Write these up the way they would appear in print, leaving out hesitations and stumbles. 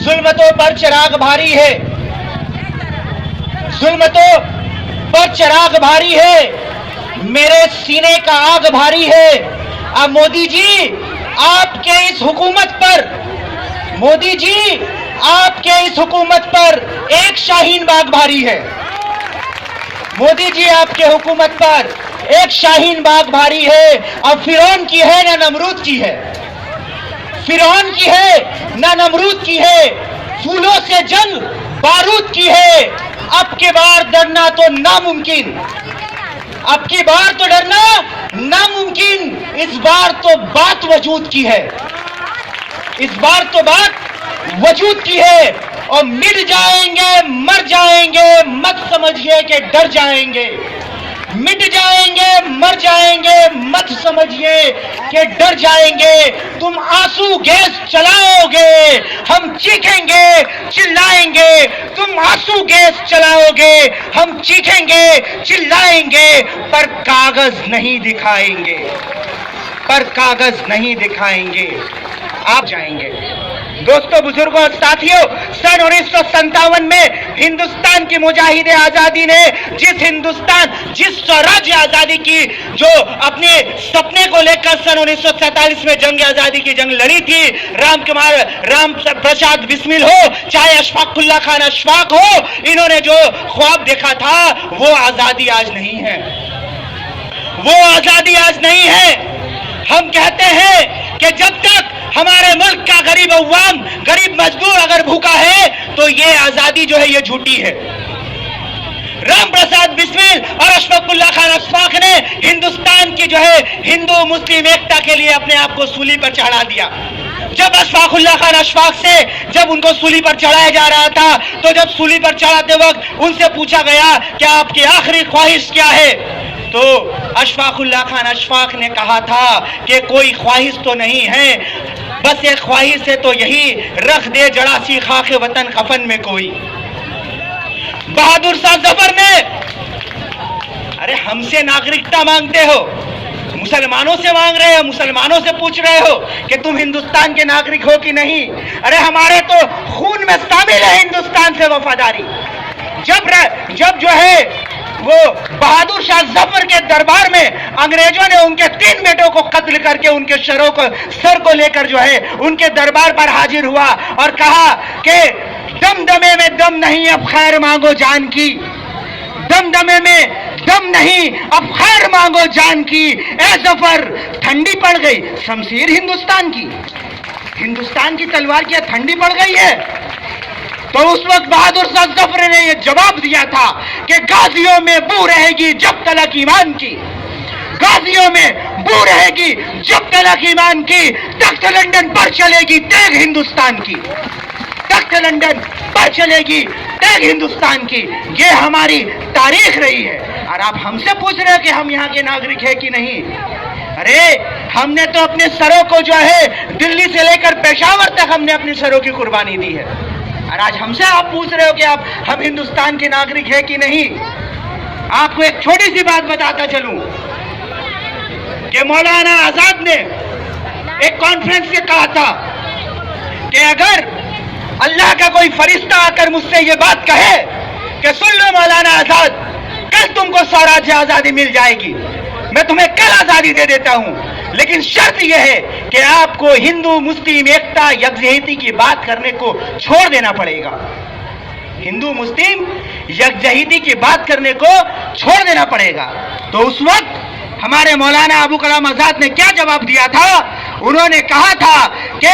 जुल्मतों पर चिराग भारी है, जुल्मतों पर चिराग भारी है, मेरे सीने का आग भारी है। अब मोदी जी आपके इस हुकूमत पर, मोदी जी आपके इस हुकूमत पर एक शाहीन बाग भारी है। मोदी जी आपके हुकूमत पर एक शाहीन बाग भारी है। अब फिरौन की है ना नमरूद की है, फिरौन की है ना नमरूद की है, फूलों से जंग बारूद की है। अब की बार डरना तो नामुमकिन, अब की बार तो डरना नामुमकिन, इस बार तो बात वजूद की है, इस बार तो बात वजूद की है। और मिट जाएंगे मर जाएंगे मत समझिए कि डर जाएंगे, मिट जाएंगे मर जाएंगे मत समझिए कि डर जाएंगे। तुम आंसू गैस चलाओगे, हम चीखेंगे चिल्लाएंगे। तुम आंसू गैस चलाओगे, हम चीखेंगे चिल्लाएंगे, पर कागज नहीं दिखाएंगे, पर कागज नहीं दिखाएंगे। आप जाएंगे। दोस्तों, बुजुर्गों और साथियों, सन 1957 में हिंदुस्तान की मुजाहिदे आजादी ने जिस स्वराज्य आजादी की जो अपने सपने को लेकर सन 1947 में जंग आजादी की जंग लड़ी थी, राम प्रसाद बिस्मिल हो चाहे अशफाक उल्लाह खान अशफाक हो, इन्होंने जो ख्वाब देखा था वो आजादी आज नहीं है, वो आजादी आज नहीं है। हम कहते हैं कि जब तक हमारे मुल्क का गरीब अवाम, गरीब मजदूर अगर भूखा है तो ये आजादी जो है ये झूठी है। राम प्रसाद बिस्मिल और अशफाक उल्लाह खान अशफाक ने हिंदुस्तान की जो है हिंदू मुस्लिम एकता के लिए अपने आप को सूली पर चढ़ा दिया। जब अशफाक उल्लाह खान अशफाक से जब उनको सूली पर चढ़ाया जा रहा था, तो जब सूली पर चढ़ाते वक्त उनसे पूछा गया कि आपकी आखिरी ख्वाहिश क्या है, तो अशफाक उल्लाह खान अशफाक ने कहा था कि कोई ख्वाहिश तो नहीं है, बस एक ख्वाहिश है तो यही रख दे जड़ा सी खाके वतन कफन में कोई। बहादुर शाह जफर ने, अरे हमसे नागरिकता मांगते हो, मुसलमानों से मांग रहे हो, मुसलमानों से पूछ रहे हो कि तुम हिंदुस्तान के नागरिक हो कि नहीं। अरे हमारे तो खून में शामिल है हिंदुस्तान से वफादारी। जब जो है वो बहादुर शाह जफर के दरबार में अंग्रेजों ने उनके 3 बेटों को कत्ल करके उनके सर को लेकर जो है उनके दरबार पर हाजिर हुआ और कहा कि दमदमे में दम नहीं, अब खैर मांगो जान की, दमदमे में दम नहीं, अब खैर मांगो जान की। ए जफर, ठंडी पड़ गई शमशीर हिंदुस्तान की, हिंदुस्तान की तलवार क्या ठंडी पड़ गई है? तो उस वक्त बहादुर शाह जफर ने यह जवाब दिया था कि गाजियों में बू रहेगी जब तलक ईमान की, गाजियों में बू रहेगी जब तलक ईमान की, तख्त लंदन पर चलेगी तेग हिंदुस्तान की, तख्त लंदन पर चलेगी तेग हिंदुस्तान की। ये हमारी तारीख रही है। और आप हमसे पूछ रहे हो कि हम यहाँ के नागरिक है कि नहीं। अरे हमने तो अपने सरों को जो है दिल्ली से लेकर पेशावर तक हमने अपने सरों की कुर्बानी दी है, और आज हमसे आप पूछ रहे हो कि हम हिंदुस्तान के नागरिक है कि नहीं। आपको एक छोटी सी बात बताता चलूं कि मौलाना आजाद ने एक कॉन्फ्रेंस में कहा था कि अगर अल्लाह का कोई फरिश्ता आकर मुझसे ये बात कहे कि सुन लो मौलाना आजाद, कल तुमको स्वराज्य आजादी मिल जाएगी, मैं तुम्हें कल आजादी दे देता हूं, लेकिन शर्त यह है कि आपको हिंदू मुस्लिम एकता यकजहती की बात करने को छोड़ देना पड़ेगा। हिंदू मुस्लिम यकजहती की बात करने को छोड़ देना पड़ेगा। तो उस वक्त हमारे मौलाना अबू कलाम आजाद ने क्या जवाब दिया था? उन्होंने कहा था कि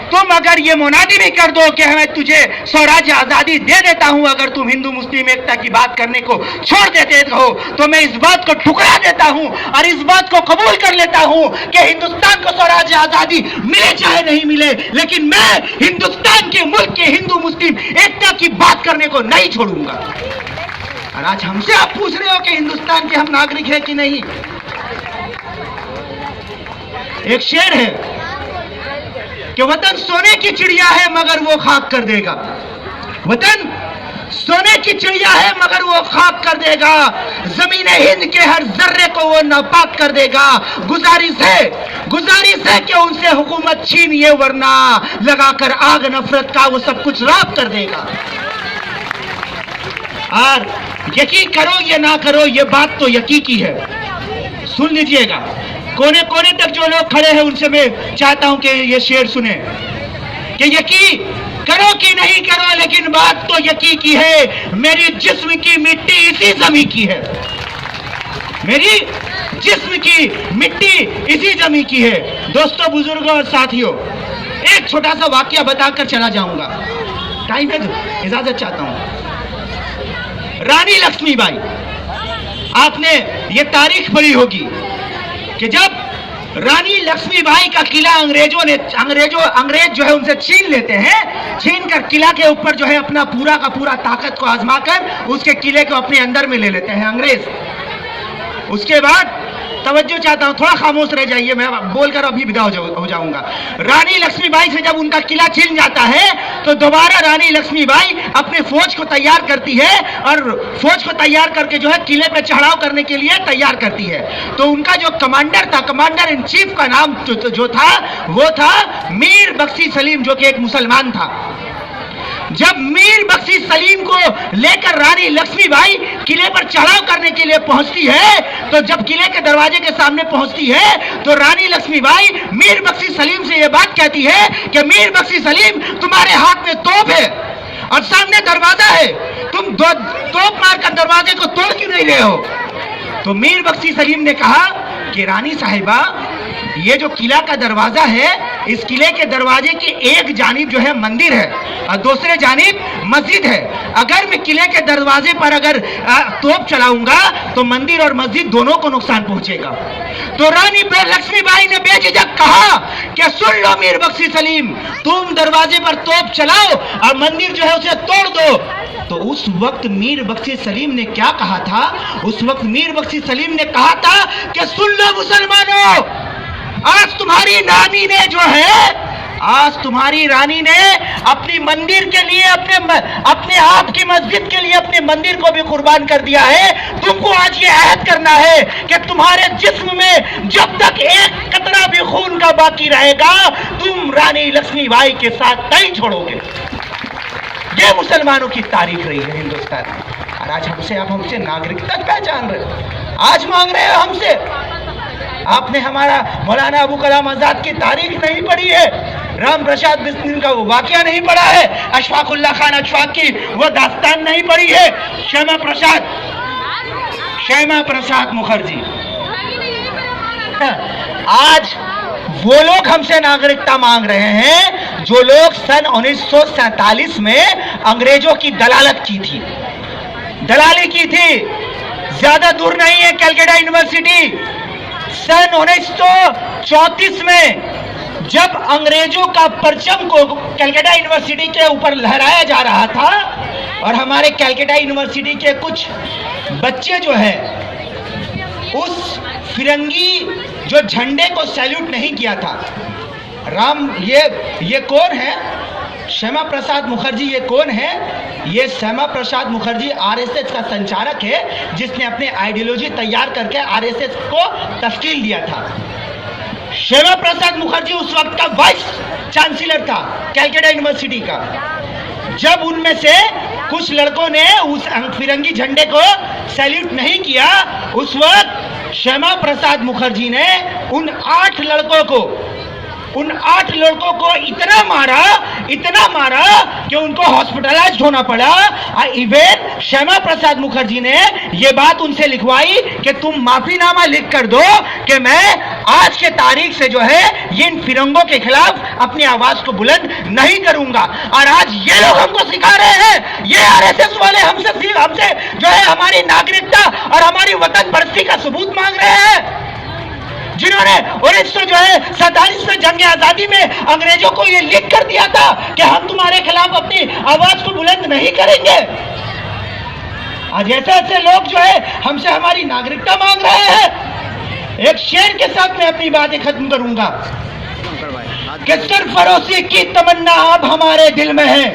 तुम अगर ये मुनादी भी कर दो कि हमें तुझे स्वराज्य आजादी दे देता हूं, अगर तुम हिंदू मुस्लिम एकता की बात करने को छोड़ देते हो, तो मैं इस बात को ठुकरा देता हूं और इस बात को कबूल कर लेता हूं कि हिंदुस्तान को स्वराज्य आजादी मिले चाहे नहीं मिले, लेकिन मैं हिंदुस्तान के मुल्क के हिंदू मुस्लिम एकता की बात करने को नहीं छोड़ूंगा। और आज हमसे आप पूछ रहे हो कि हिंदुस्तान के हम नागरिक है कि नहीं। एक शेर है कि वतन सोने की चिड़िया है मगर वो खाक कर देगा, वतन सोने की चिड़िया है मगर वो खाक कर देगा, जमीन हिंद के हर जर्रे को वो नापाक कर देगा। गुजारिश है कि उनसे हुकूमत छीनिए, वरना लगाकर आग नफरत का वो सब कुछ राख कर देगा। और यकीन करो या ना करो, ये बात तो यकीन की है। सुन लीजिएगा, कोने कोने तक जो लोग खड़े हैं उनसे मैं चाहता हूं कि ये शेर सुने कि यकीन करो कि नहीं करो, लेकिन बात तो यकीन की है। मेरी जिस्म की मिट्टी इसी जमीन की है, मेरी जिस्म की मिट्टी इसी जमीन की है। दोस्तों, बुजुर्गों और साथियों, एक छोटा सा वाकया बताकर चला जाऊंगा, टाइम है तो इजाजत चाहता हूं। रानी लक्ष्मीबाई, आपने ये तारीख पढ़ी होगी कि जब रानी लक्ष्मीबाई का किला अंग्रेज जो है उनसे छीन लेते हैं, छीन कर किला के ऊपर जो है अपना पूरा का पूरा ताकत को आजमाकर उसके किले को अपने अंदर में ले लेते हैं अंग्रेज। उसके बाद तवज्जो चाहता हूं, थोड़ा खामोश रह जाइए, मैं बोलकर अभी विदा हो जाऊंगा। रानी लक्ष्मीबाई से जब उनका किला छीन जाता है तो दोबारा रानी लक्ष्मीबाई अपने फौज को तैयार करती है और फौज को तैयार करके जो है किले पे चढ़ाव करने के लिए तैयार करती है। तो उनका जो कमांडर था, कमांडर इन चीफ का नाम जो था वो था मीर बख्शी सलीम, जो कि एक मुसलमान था। जब मीर बख्शी सलीम को लेकर रानी लक्ष्मीबाई किले पर चढ़ाव करने के लिए पहुंचती है, तो जब किले के दरवाजे के सामने पहुंचती है तो रानी लक्ष्मीबाई मीर बख्शी सलीम से यह बात कहती है कि मीर बख्शी सलीम, तुम्हारे हाथ में तोप है और सामने दरवाजा है, तुम तोप मारकर दरवाजे को तोड़ क्यों नहीं रहे हो? तो मीर बख्शी सलीम ने कहा कि रानी साहिबा, ये जो किला का दरवाजा है, इस किले के दरवाजे की एक जानिब जो है मंदिर है और दूसरे जानिब मस्जिद है। अगर मैं किले के दरवाजे पर अगर तोप चलाऊंगा तो मंदिर और मस्जिद दोनों को नुकसान पहुंचेगा। तो रानी लक्ष्मीबाई ने बेझिझक कहा कि सुन लो मीर बख्शी सलीम, तुम दरवाजे पर तोप चलाओ और मंदिर जो है उसे तोड़ दो। तो उस वक्त मीर बख्शी सलीम ने क्या कहा था? उस वक्त मीर बख्शी सलीम ने कहा था कि सुन लो मुसलमानों, आज तुम्हारी रानी ने जो है, आज तुम्हारी रानी ने अपनी मंदिर के लिए, अपने आप की मस्जिद के लिए अपने मंदिर को भी कुर्बान कर दिया है। तुमको आज ये अहद करना है कि तुम्हारे जिस्म में जब तक एक कतरा भी खून का बाकी रहेगा, तुम रानी लक्ष्मीबाई के साथ नहीं छोड़ोगे। ये मुसलमानों की तारीख रही है हिंदुस्तान में। और आज हमसे नागरिकता पहचान रहे, आज मांग रहे हो हमसे। आपने हमारा मौलाना अबू कलाम आजाद की तारीख नहीं पढ़ी है, राम प्रसाद बिस्मिल का वो वाकया नहीं पढ़ा है, अशफाकुल्लाह खान अशफाक की वो दास्तान नहीं पढ़ी है, श्यामा प्रसाद मुखर्जी। आज वो लोग हमसे नागरिकता मांग रहे हैं जो लोग सन 1947 में अंग्रेजों की दलाली की थी। ज्यादा दूर नहीं है कलकत्ता यूनिवर्सिटी। सन 1934 में जब अंग्रेजों का परचम को कलकत्ता यूनिवर्सिटी के ऊपर लहराया जा रहा था और हमारे कलकत्ता यूनिवर्सिटी के कुछ बच्चे जो है उस फिरंगी जो झंडे को सैल्यूट नहीं किया था। ये कौन है? श्यामा प्रसाद मुखर्जी। ये कौन है? ये श्यामा प्रसाद मुखर्जी आरएसएस का संचालक है, जिसने अपने आइडियोलॉजी तैयार करके आरएसएस को तश्कील दिया था। श्यामा प्रसाद मुखर्जी उस वक्त का वाइस चांसलर था कलकत्ता यूनिवर्सिटी का। जब उनमें से कुछ लड़कों ने उस फिरंगी झंडे को सैल्यूट नहीं किया, उस वक्त श्यामा प्रसाद मुखर्जी ने उन 8 लड़कों को इतना मारा कि उनको हॉस्पिटलाइज्ड होना पड़ा। इवन श्यामा प्रसाद मुखर्जी ने यह बात उनसे लिखवाई कि तुम माफीनामा लिख कर दो कि मैं आज के तारीख से जो है इन फिरंगों के खिलाफ अपनी आवाज को बुलंद नहीं करूंगा। और आज ये लोग हमको सिखा रहे हैं, ये आरएसएस वाले हमसे जो है हमारी नागरिकता और हमारी वतन परस्ती का सबूत मांग रहे हैं, जिन्होंने 1947 में जंग आजादी में अंग्रेजों को ये लिख कर दिया था कि हम तुम्हारे खिलाफ अपनी आवाज को बुलंद नहीं करेंगे। आज ऐसे लोग जो है हमसे हमारी नागरिकता मांग रहे हैं। एक शेर के साथ मैं अपनी बातें खत्म करूंगा कि सरफरोशी की तमन्ना अब हमारे दिल में है,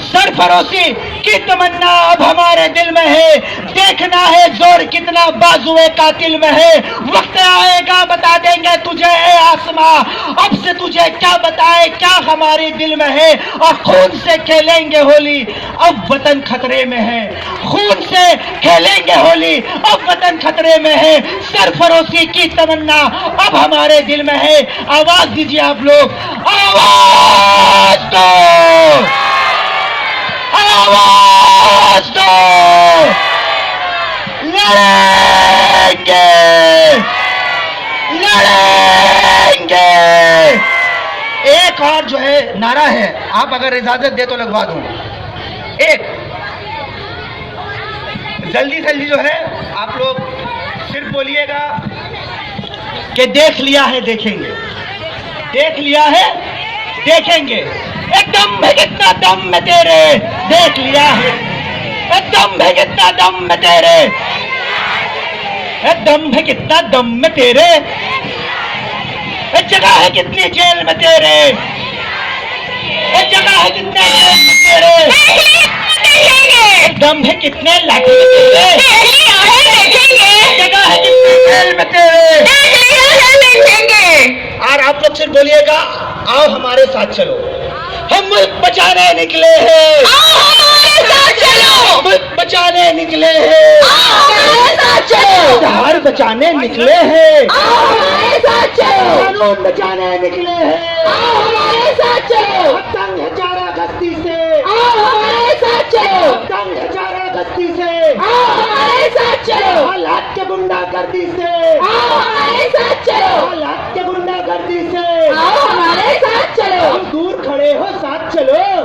सरफरोशी की तमन्ना अब हमारे दिल में है, देखना है जोर कितना बाजुए कातिल में है। वक्त आएगा बता देंगे तुझे ए आसमां, अब से तुझे क्या बताए क्या हमारे दिल में है। और खून से खेलेंगे होली अब वतन खतरे में है, खून से खेलेंगे होली अब वतन खतरे में है। सरफरोशी की तमन्ना अब हमारे दिल में है। आवाज दीजिए आप लोग, आवाज दो, आवाज दो, लड़ेंगे, लड़ेंगे। एक और जो है नारा है, आप अगर इजाजत दे तो लगवा दूं। एक जल्दी जल्दी जो है आप लोग सिर्फ बोलिएगा कि देख लिया है देखेंगे, देख लिया है देखेंगे। एकदम है कितना दम में तेरे, देख लिया है। एकदम है कितना दम में तेरे, एकदम है कितना दम में तेरे। जगह है कितनी जेल में तेरे, जगह है कितने जेल में तेरे। दम है कितने लाठी में तेरे, जगह है कितनी जेल में तेरे। और आप लोग सिर्फ बोलिएगा आओ हमारे साथ चलो, हम मुल्क बचाने निकले हैं, मुल्क बचाने निकले हैं, धार बचाने निकले हैं, कानून बचाने निकले हैं। तंग है चारा गस्ती से, तंग है चारा गस्ती से, हालात के गुंडा गर्दी से, हालात के गुंडा गर्दी से। हम दूर खड़े हो साथ चलो।